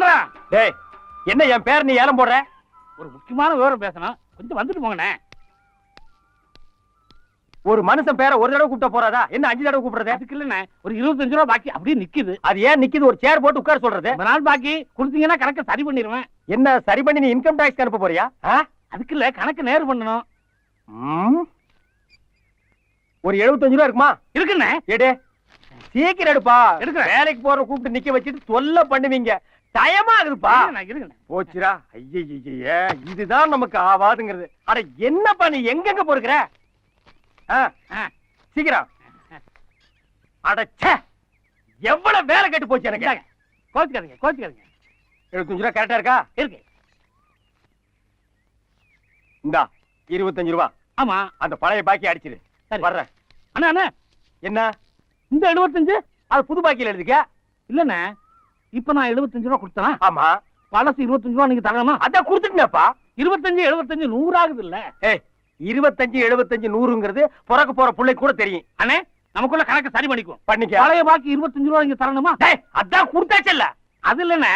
பண்ற? டேய், என்ன என் பேர் நீ ஏலம் போடுற? ஒரு முக்கியமான விவரம் பேசணும், கொஞ்சம் வந்துட்டு போங்கண்ணே. ஒரு மனுஷன் பேரை ஒரு தடவை கூப்பிட்ட போறாதா? என்ன 5 தடவை கூப்பிடுறது? அதுக்கு இல்லண்ணே, ஒரு 25 ரூபா பாக்கி அப்படியே நிக்குது. அது ஏன் நிக்குது? ஒரு சேர் போட்டு உட்கார சொல்றது. ரொம்ப நாள் பாக்கி கொடுத்தீங்கன்னா கணக்கு சரி பண்ணிடுவேன். என்ன சரி பண்ணி நீ இன்கம் டாக்ஸ் அனுப்ப போறியா? அதுக்கு இல்ல, கணக்கு நேர் பண்ணணும். ஒரு 75 ரூபா இருக்குமா? இருக்குண்ணே. எடு, சீக்கிரம் எடுப்பா. எடுக்கிறேன். வேலைக்கு போற கூப்பிட்டு நிக்க வச்சுட்டு தொல்லை பண்ணுவீங்க. டயமா இருக்குப்பா. இருக்குண்ணே. போச்சுரா. ஐயே, இதுதான் நமக்கு ஆவாதுங்கிறது. அட என்னப்பா நீ எங்கெங்க போறீங்க? சீக்கிரம். அடச்சே, எவ்வளவு வேலை கெட்டு போச்சு எனக்கு. கோச்சுக்காதீங்க, கோச்சுக்காதீங்க. 75 ரூபா கரெக்டா இருக்கா? இருக்கு. இந்தா 25 ரூபா. ஆமா, அந்த பழைய பாக்கி அடிச்சிரு. சரி வர்றேன். அண்ணா அண்ணா, என்ன இந்த 75? அது புது பாக்கியில எழுதிக்க. இல்லண்ணே, இப்ப நான் 75 ரூபா கொடுத்தேன். ஆமா, பழசு 25 ரூபா நீங்க தரணுமா? அதான் கொடுத்துட்டேன்ப்பா. 25 75 100 ஆகுது இல்ல? 25 75 100ங்கிறது பிறக்க போற பிள்ளை கூட தெரியும். அண்ணே, நமக்குள்ள கணக்கு சரி பண்ணிக்குவோம். பண்ணிக்க. பழைய பாக்கி 25 ரூபா நீங்க தரணுமா? அதான் கொடுத்தாச்சல்ல. அது இல்லண்ணே,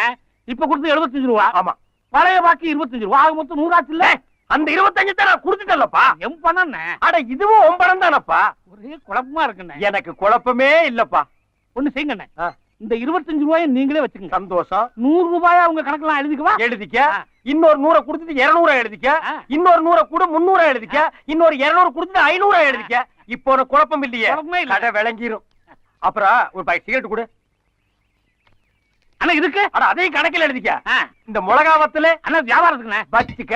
இப்ப கொடுத்து 75 ரூபா. ஆமா, பழைய பாக்கி 25 ரூபா. ஆக மொத்தம் 100 ஆச்சு இல்ல? அந்த 25 தான் நான் கொடுத்துட்டேன்லப்பா. எம் பணம். அட இதுவும் உன் பணம் தானப்பா. ஒரே குழப்பமா இருக்குண்ணே. எனக்கு குழப்பமே இல்லப்பா. ஒண்ணு செய்யுங்கண்ணே, இந்த 25 ரூபாயை நீங்களே வச்சுக்கோங்க. சந்தோஷம். 100 ரூபாயா உங்க கணக்கெல்லாம் எழுதிக்குவா? எழுதிக்க. இன்னொரு 100 கொடுத்துட்டு 200 எழுதிக்க. இன்னொரு 100 கூட 300 எழுதிக்க. இன்னொரு 200 கொடுத்துட்டு 500 எழுதிக்க. இப்போ உனக்கு குழப்பம் இல்லையே? கடை விளங்கிரும். அப்புறம் ஒரு பாக்கெட் சிகரெட் கொடு. அண்ணா இதுக்கு? அட அதையும் கணக்கில் எழுதிக்க. இந்த மிளகா வத்தல அண்ணா வியாபாரத்துக்குண்ணே வச்சுக்க.